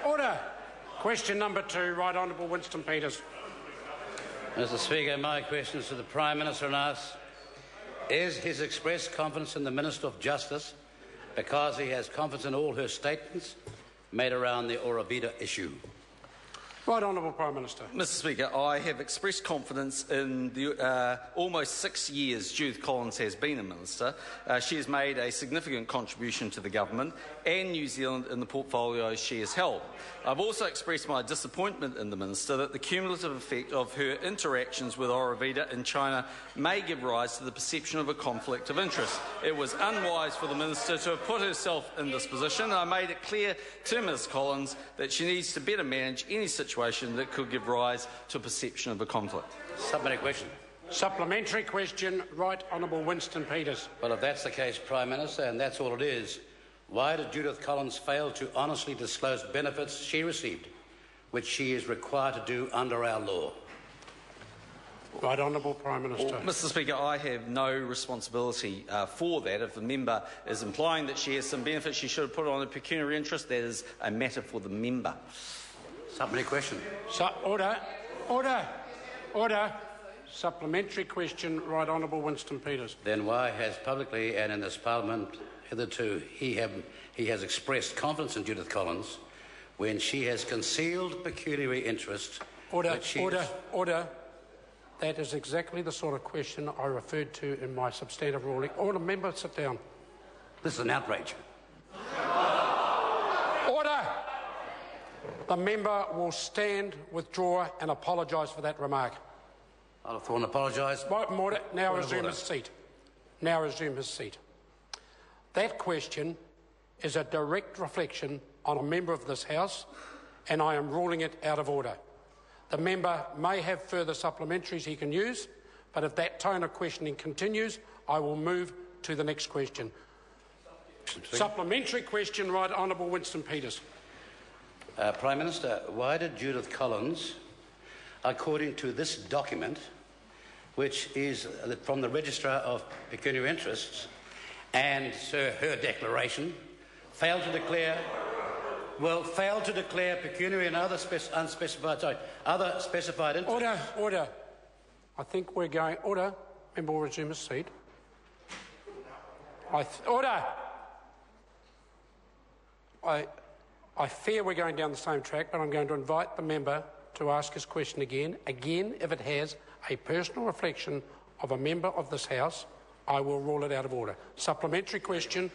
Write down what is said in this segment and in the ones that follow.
Order. Question number 2, Right Honourable Winston Peters. Mr. Speaker, my question is to the Prime Minister and asks, is his expressed confidence in the Minister of Justice because he has confidence in all her statements made around the Oravida issue? Right Honourable Prime Minister. Mr. Speaker, I have expressed confidence in the almost 6 years Judith Collins has been a Minister. She has made a significant contribution to the Government and New Zealand in the portfolios she has held. I've also expressed my disappointment in the Minister that the cumulative effect of her interactions with Oravida in China may give rise to the perception of a conflict of interest. It was unwise for the Minister to have put herself in this position, and I made it clear to Ms Collins that she needs to better manage any situation that could give rise to a perception of a conflict. Supplementary question. Supplementary question, Right Honourable Winston Peters. Well, if that's the case, Prime Minister, and that's all it is, why did Judith Collins fail to honestly disclose benefits she received, which she is required to do under our law? Right Honourable Prime Minister. Well, Mr. Speaker, I have no responsibility for that. If the member is implying that she has some benefits she should have put on a pecuniary interest, that is a matter for the member. Supplementary question. Order. Order. Order. Supplementary question, Right Honourable Winston Peters. Then why has publicly and in this Parliament hitherto he has expressed confidence in Judith Collins when she has concealed pecuniary interests? Order. That is exactly the sort of question I referred to in my substantive ruling. Order, member, sit down. This is an outrage. Order. The member will stand, withdraw and apologise for that remark. I'll have thought and apologise. Now resume his seat. Now resume his seat. That question is a direct reflection on a member of this House, and I am ruling it out of order. The member may have further supplementaries he can use, but if that tone of questioning continues, I will move to the next question. Supplementary question, Right Honourable Winston Peters. Prime Minister, why did Judith Collins, according to this document, which is from the Registrar of Pecuniary Interests, and her declaration, fail to declare pecuniary and other specified interests? Order. I think we're going... Order. Member will resume his seat. Order. I fear we're going down the same track, but I'm going to invite the member to ask his question again. Again, if it has a personal reflection of a member of this House, I will rule it out of order. Supplementary question,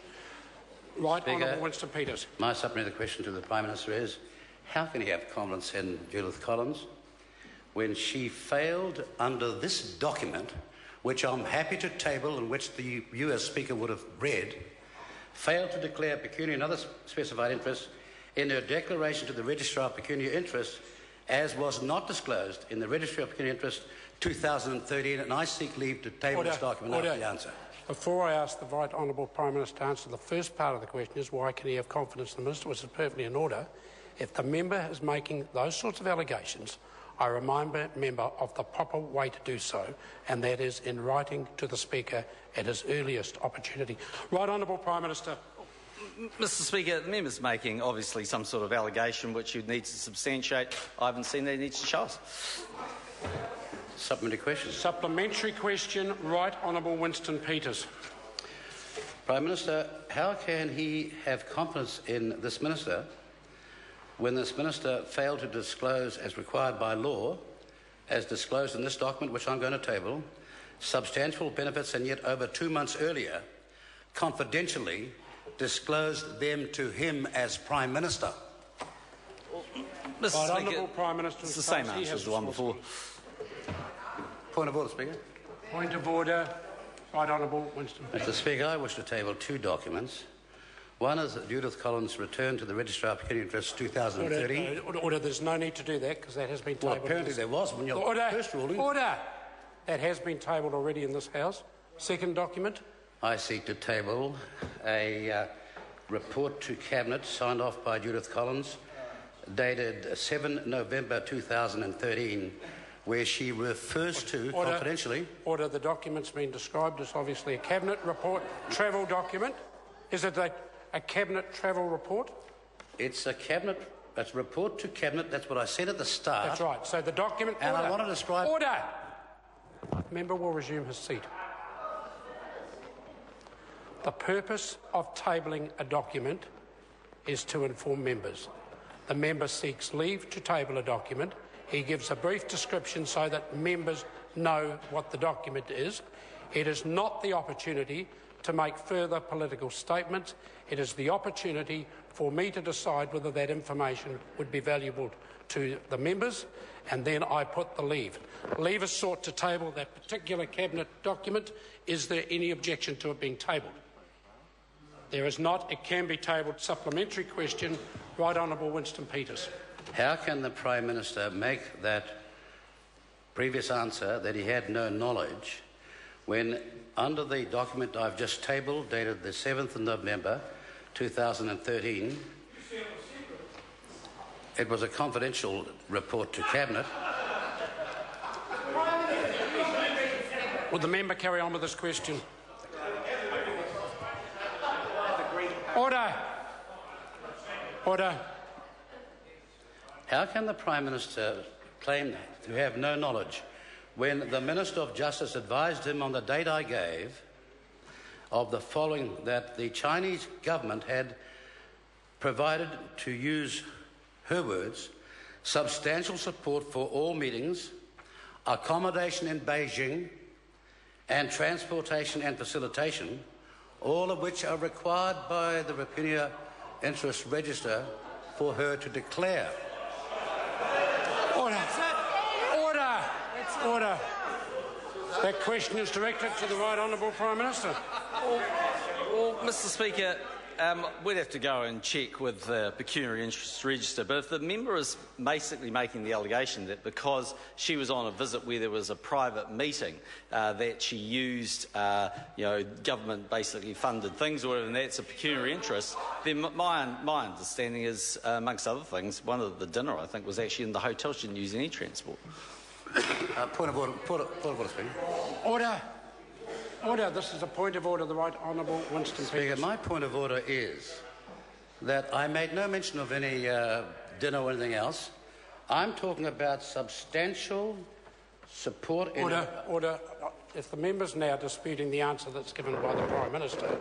Right Honourable Winston Peters. My supplementary question to the Prime Minister is, how can he have confidence in Judith Collins when she failed under this document, which I'm happy to table and which the US Speaker would have read, failed to declare pecuniary and other specified interests in her declaration to the Registrar of Pecuniary Interests, as was not disclosed in the Registry of Pecuniary Interests 2013, and I seek leave to table this document after the answer. Before I ask the Right Honourable Prime Minister to answer the first part of the question is why can he have confidence in the Minister, which is perfectly in order. If the member is making those sorts of allegations, I remind the member of the proper way to do so, and that is in writing to the Speaker at his earliest opportunity. Right Honourable Prime Minister. Mr. Speaker, the member's making obviously some sort of allegation which he needs to substantiate. I haven't seen that. He needs to show us. Supplementary question. Supplementary question, Right Honourable Winston Peters. Prime Minister, how can he have confidence in this Minister when this Minister failed to disclose, as required by law, as disclosed in this document, which I'm going to table, substantial benefits, and yet over 2 months earlier, confidentially disclosed them to him as Prime Minister? Well, Mr. Right Speaker, Honourable Prime Minister, it's the same answer as the one before. Point of order, Speaker. Point of order. Right Honourable Winston. Mr. Speaker, I wish to table 2 documents. One is Judith Collins' return to the Registrar of Pecuniary Interests 2013. Order. There's no need to do that because that has been tabled. Well, apparently there was when your first ruling. Order. That has been tabled already in this House. Second document. I seek to table a report to Cabinet signed off by Judith Collins, dated 7 November 2013, where she refers to, confidentially... Order. The document's been described as obviously a Cabinet report, travel document. Is it a Cabinet travel report? It's a cabinet. It's a report to cabinet. That's what I said at the start. That's right. So the document... And I want to describe... Order! Member will resume his seat. The purpose of tabling a document is to inform members. The member seeks leave to table a document. He gives a brief description so that members know what the document is. It is not the opportunity to make further political statements. It is the opportunity for me to decide whether that information would be valuable to the members, and then I put the leave. Leave is sought to table that particular cabinet document. Is there any objection to it being tabled? There is not. It can be tabled. Supplementary question. Right Honourable Winston Peters. How can the Prime Minister make that previous answer that he had no knowledge when, under the document I've just tabled, dated the 7th of November 2013, it was a confidential report to Cabinet? Would the member carry on with this question? Order. Order. How can the Prime Minister claim to have no knowledge when the Minister of Justice advised him on the date I gave of the following, that the Chinese government had provided, to use her words, substantial support for all meetings, accommodation in Beijing, and transportation and facilitation, all of which are required by the Peculiar Interest Register for her to declare? Order. Order. Order. That question is directed to the Right Honourable Prime Minister. Well, Mr. Speaker, we'd have to go and check with the Pecuniary Interest Register, but if the member is basically making the allegation that because she was on a visit where there was a private meeting that she used, government basically funded things or whatever, and that's a pecuniary interest, then my understanding is, amongst other things, one of the dinner, I think, was actually in the hotel. She didn't use any transport. Point of order, Speaker. Order. Order. This is a point of order. The Right Honourable Winston Speaker, Peters. my point of order is that I made no mention of any dinner or anything else. I'm talking about substantial support... Order. If the member's now disputing the answer that's given by the Prime Minister,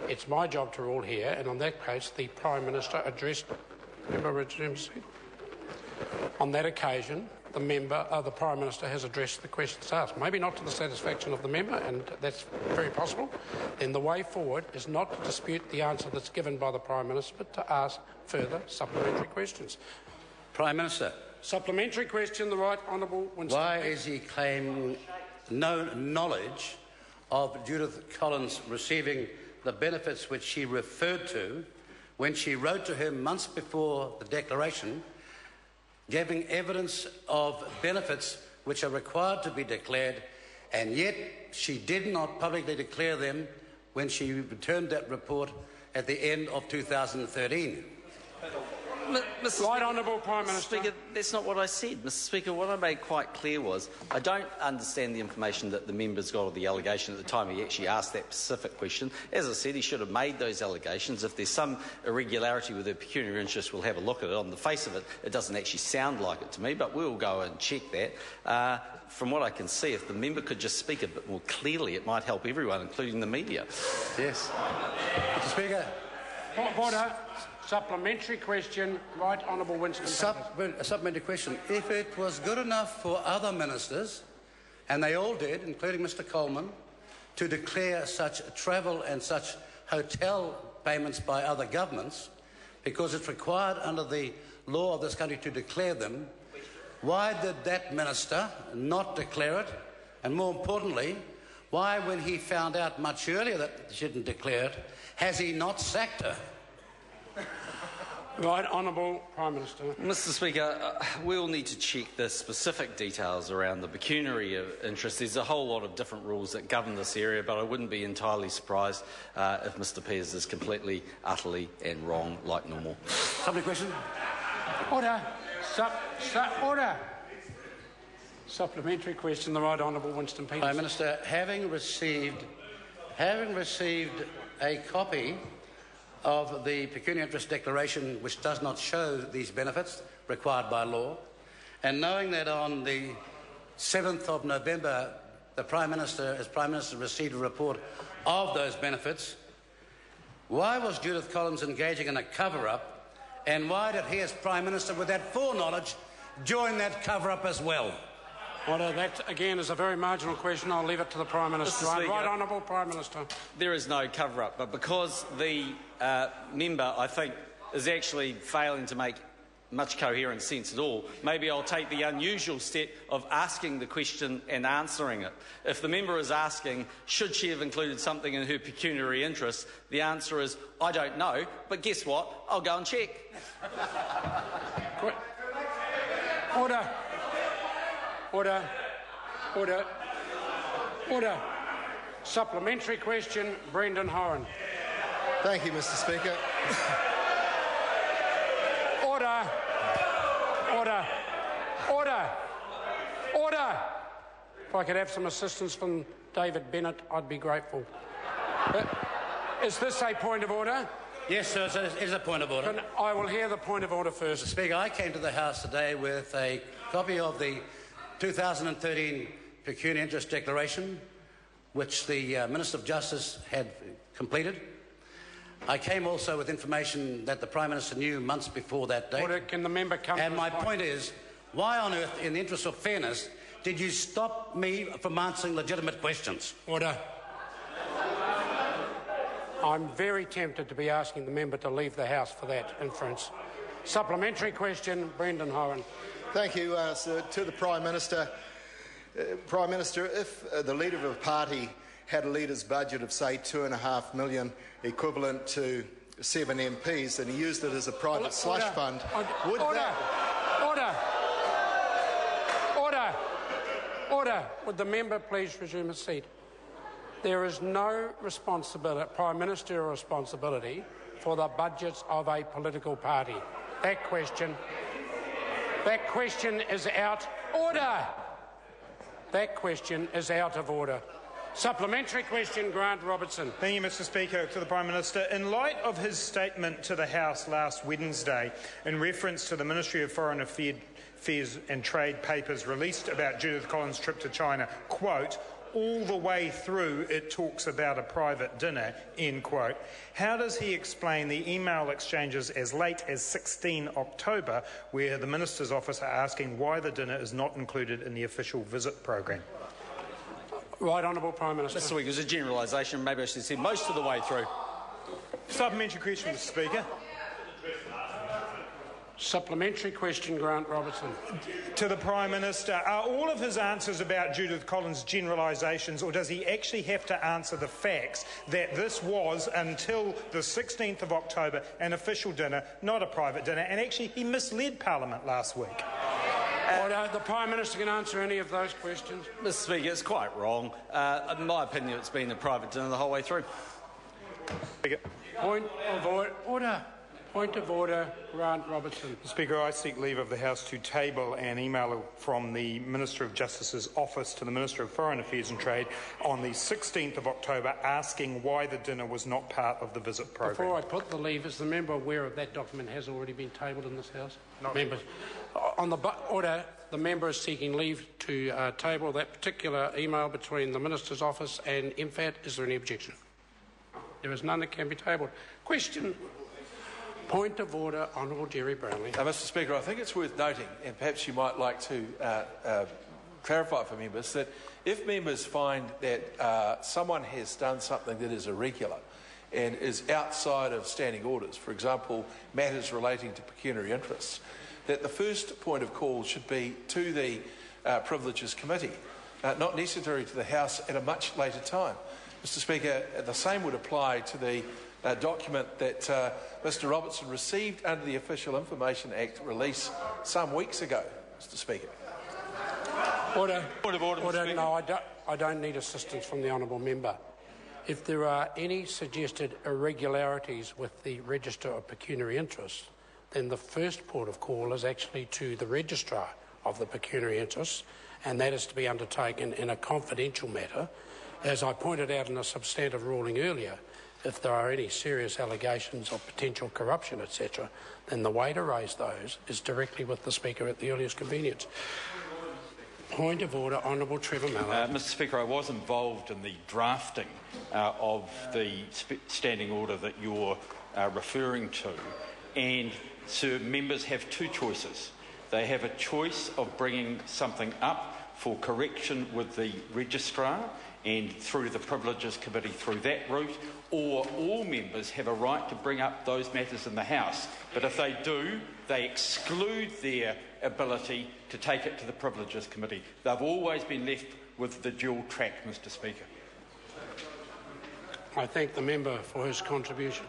it's my job to rule here, and on that case, the Prime Minister addressed... Member resumes seat. On that occasion, the Prime Minister has addressed the questions asked. Maybe not to the satisfaction of the member, and that's very possible. Then the way forward is not to dispute the answer that's given by the Prime Minister, but to ask further supplementary questions. Prime Minister. Supplementary question, the Right Honourable Winston. Why is he claiming no knowledge of Judith Collins receiving the benefits which she referred to when she wrote to him months before the declaration, giving evidence of benefits which are required to be declared, and yet she did not publicly declare them when she returned that report at the end of 2013? Right Honourable Prime Minister. Speaker, that's not what I said. Mr. Speaker, what I made quite clear was I don't understand the information that the members got of the allegation at the time he actually asked that specific question. As I said, he should have made those allegations. If there's some irregularity with their pecuniary interest, we'll have a look at it. On the face of it, it doesn't actually sound like it to me, but we'll go and check that. From what I can see, if the member could just speak a bit more clearly, it might help everyone, including the media. Yes. Mr. Speaker. Order. Supplementary question, Right Honourable Winston. Supplementary question. If it was good enough for other ministers, and they all did, including Mr. Coleman, to declare such travel and such hotel payments by other governments, because it's required under the law of this country to declare them, why did that minister not declare it? And more importantly, why, when he found out much earlier that she didn't declare it, has he not sacked her? Right Honourable Prime Minister. Mr. Speaker, we'll need to check the specific details around the pecuniary interest. There's a whole lot of different rules that govern this area, but I wouldn't be entirely surprised if Mr. Peters is completely, utterly and wrong like normal. Supplementary question. Order. Order. Supplementary question, the Right Honourable Winston Peters. Prime Minister, having received a copy of the pecuniary interest declaration which does not show these benefits required by law, and knowing that on the 7th of November the Prime Minister, as Prime Minister, received a report of those benefits, why was Judith Collins engaging in a cover-up, and why did he, as Prime Minister, with that foreknowledge, join that cover-up as well? Well, that, again, is a very marginal question. I'll leave it to the Prime Minister. Right, Honourable Prime Minister. There is no cover-up, but because the member, I think, is actually failing to make much coherent sense at all, maybe I'll take the unusual step of asking the question and answering it. If the member is asking, should she have included something in her pecuniary interests, the answer is, I don't know, but guess what? I'll go and check. Order. Order. Order. Order. Supplementary question, Brendan Horan. Thank you, Mr. Speaker. Order. Order. Order. Order. If I could have some assistance from David Bennett, I'd be grateful. Is this a point of order? Yes, sir, it is a point of order. I will hear the point of order first. Mr. Speaker, I came to the House today with a copy of the 2013 Pecuniary Interest Declaration, which the Minister of Justice had completed. I came also with information that the Prime Minister knew months before that date. Order. Can the member come and to my point is, why on earth, in the interest of fairness, did you stop me from answering legitimate questions? Order. I'm very tempted to be asking the member to leave the House for that inference. Supplementary question, Brendan Horan. Thank you, sir. To the Prime Minister. Prime Minister, if the leader of a party had a leader's budget of, say, $2.5 million, equivalent to 7 MPs, and he used it as a private slush fund, would that... Order. Would the member please resume his seat? There is no responsibility, Prime Ministerial responsibility, for the budgets of a political party. That question is out. Order! That question is out of order. Supplementary question, Grant Robertson. Thank you, Mr. Speaker. To the Prime Minister. In light of his statement to the House last Wednesday in reference to the Ministry of Foreign Affairs and Trade papers released about Judith Collins' trip to China, quote, all the way through it talks about a private dinner, end quote. How does he explain the email exchanges as late as 16 October where the Minister's office are asking why the dinner is not included in the official visit program? Right, Honourable Prime Minister. Mr. Speaker, it was a generalisation. Maybe I should say most of the way through. Supplementary question, Mr. Speaker. Supplementary question, Grant Robertson. To the Prime Minister, are all of his answers about Judith Collins generalisations, or does he actually have to answer the facts that this was, until the 16th of October, an official dinner, not a private dinner, and actually he misled Parliament last week? The Prime Minister can answer any of those questions. Mr. Speaker, it's quite wrong. In my opinion, it's been a private dinner the whole way through. Point of order. Point of order, Grant Robertson. Speaker, I seek leave of the House to table an email from the Minister of Justice's office to the Minister of Foreign Affairs and Trade on the 16th of October asking why the dinner was not part of the visit program. Before I put the leave, is the member aware of that document has already been tabled in this House? Not members. On the order, the member is seeking leave to table that particular email between the Minister's office and MFAT. Is there any objection? There is none that can be tabled. Question. Point of order, Honourable Jerry Brownlee. Mr. Speaker, I think it's worth noting, and perhaps you might like to clarify for members, that if members find that someone has done something that is irregular and is outside of standing orders, for example, matters relating to pecuniary interests, that the first point of call should be to the Privileges Committee, not necessarily to the House at a much later time. Mr. Speaker, the same would apply to the document that Mr. Robertson received under the Official Information Act release some weeks ago, Mr. Speaker. Order. Point of order, Mr. Speaker. No, I don't need assistance from the honourable member. If there are any suggested irregularities with the Register of Pecuniary Interests, then the first port of call is actually to the Registrar of the Pecuniary Interests, and that is to be undertaken in a confidential matter. As I pointed out in a substantive ruling earlier, if there are any serious allegations of potential corruption, etc., then the way to raise those is directly with the Speaker at the earliest convenience. Point of order, Honourable Trevor Mallard. Mr Speaker, I was involved in the drafting of the standing order that you're referring to, and so members have two choices. They have a choice of bringing something up for correction with the registrar and through the Privileges Committee through that route, or all members have a right to bring up those matters in the House. But if they do, they exclude their ability to take it to the Privileges Committee. They've always been left with the dual track, Mr Speaker. I thank the member for his contribution.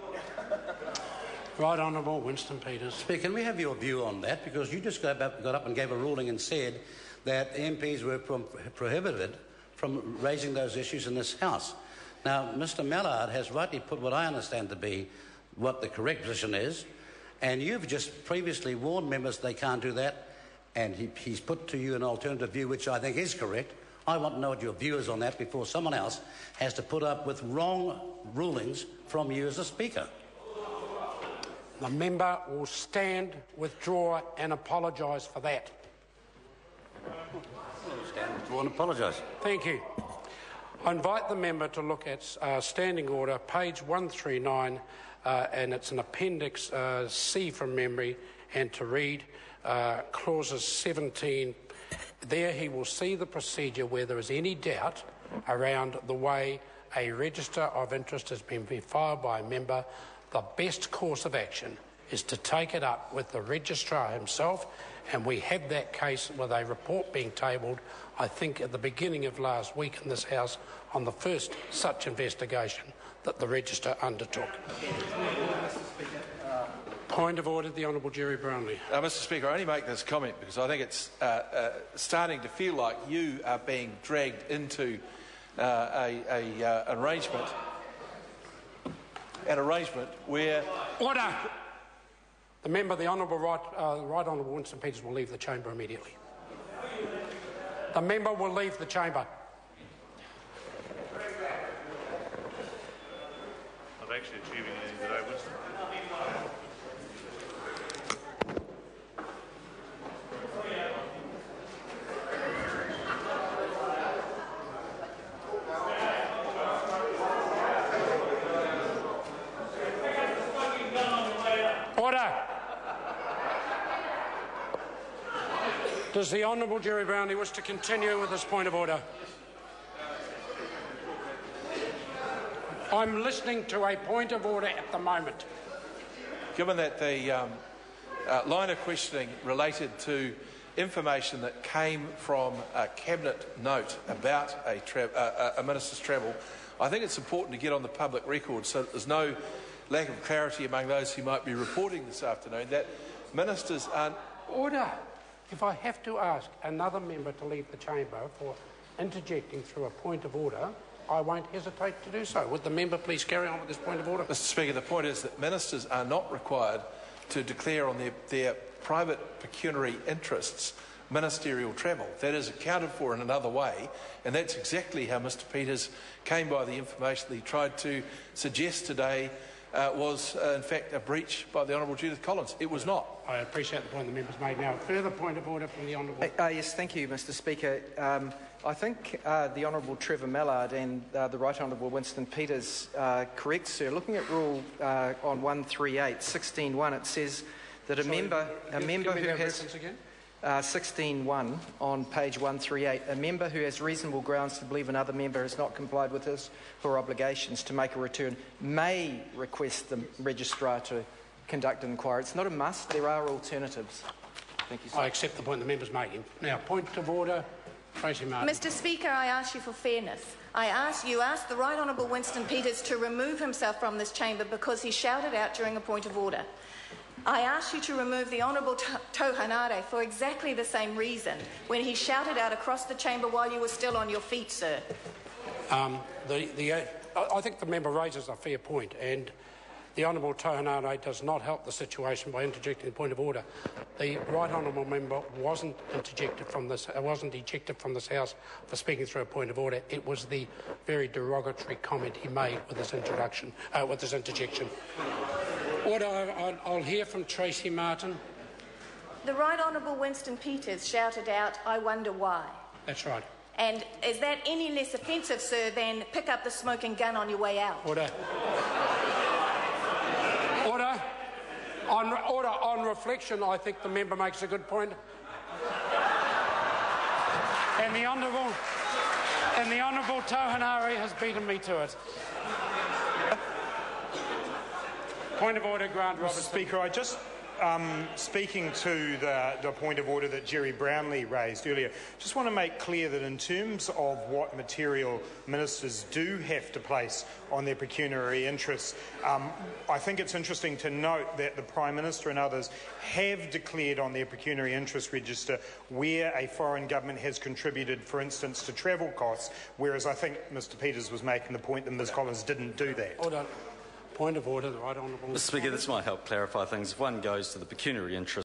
Right Honourable Winston Peters. Speaker, can we have your view on that? Because you just got up and gave a ruling and said that MPs were prohibited from raising those issues in this House. Now, Mr Mallard has rightly put what I understand to be what the correct position is, and you've just previously warned members they can't do that, and he's put to you an alternative view, which I think is correct. I want to know what your view is on that before someone else has to put up with wrong rulings from you as a Speaker. The member will stand, withdraw and apologise for that. Stand, withdraw and apologise. Thank you. I invite the member to look at Standing Order, page 139, and it's an Appendix C from memory, and to read clauses 17. There he will see the procedure where there is any doubt around the way a register of interest has been filed by a member. The best course of action is to take it up with the registrar himself, and we had that case with a report being tabled, I think, at the beginning of last week in this House on the first such investigation that the Register undertook. Point of order, the Honourable Jerry Brownlee. Mr Speaker, I only make this comment because I think it's starting to feel like you are being dragged into an arrangement where... Order! The member, the Honourable Right Honourable Winston Peters, will leave the chamber immediately. The member will leave the chamber. Not actually achieving anything today, Winston. Order! Does the Honourable Jerry Brownlee wish to continue with this point of order? I'm listening to a point of order at the moment. Given that the line of questioning related to information that came from a cabinet note about a minister's travel, I think it's important to get on the public record so that there's no lack of clarity among those who might be reporting this afternoon that ministers aren't... Order! If I have to ask another member to leave the chamber for interjecting through a point of order, I won't hesitate to do so. Would the member please carry on with this point of order? Mr Speaker, the point is that ministers are not required to declare on their private pecuniary interests ministerial travel. That is accounted for in another way, and that's exactly how Mr Peters came by the information that he tried to suggest today was, in fact, a breach by the Honourable Judith Collins. It was not. I appreciate the point the member's made. Now, a further point of order from the Honourable... Yes, thank you, Mr Speaker. I think the Honourable Trevor Mallard and the Right Honourable Winston Peters correct, sir. Looking at Rule on 138, 16.1, it says that a member who has... 16.1 on page 138, a member who has reasonable grounds to believe another member has not complied with his or her obligations to make a return may request the registrar to conduct an inquiry. It's not a must. There are alternatives. Thank you, sir. I accept the point the member's making. Now, point of order, Tracy Martin. Mr Speaker, I ask you for fairness. You asked the Right Honourable Winston Peters to remove himself from this chamber because he shouted out during a point of order. I asked you to remove the Honourable Tohanare for exactly the same reason when he shouted out across the chamber while you were still on your feet, sir. I think the member raises a fair point, and The Honourable Tohanare does not help the situation by interjecting a point of order. The right honourable member wasn't ejected from this House for speaking through a point of order. It was the very derogatory comment he made with his interjection. I'll hear from Tracy Martin. The Right Honourable Winston Peters shouted out, "I wonder why." That's right. And is that any less offensive, sir, than pick up the smoking gun on your way out? Order. Order. On reflection, I think the member makes a good point. And the Honourable Tohanare has beaten me to it. Point of order, Grant Robertson. Speaker, I just, speaking to the point of order that Jerry Brownlee raised earlier, just want to make clear that in terms of what material ministers do have to place on their pecuniary interests, I think it's interesting to note that the Prime Minister and others have declared on their pecuniary interest register where a foreign government has contributed, for instance, to travel costs, whereas I think Mr Peters was making the point that Ms Collins didn't do that. Order. Point of order, the Right Honourable. Mr Speaker, this might help clarify things. If one goes to the pecuniary interest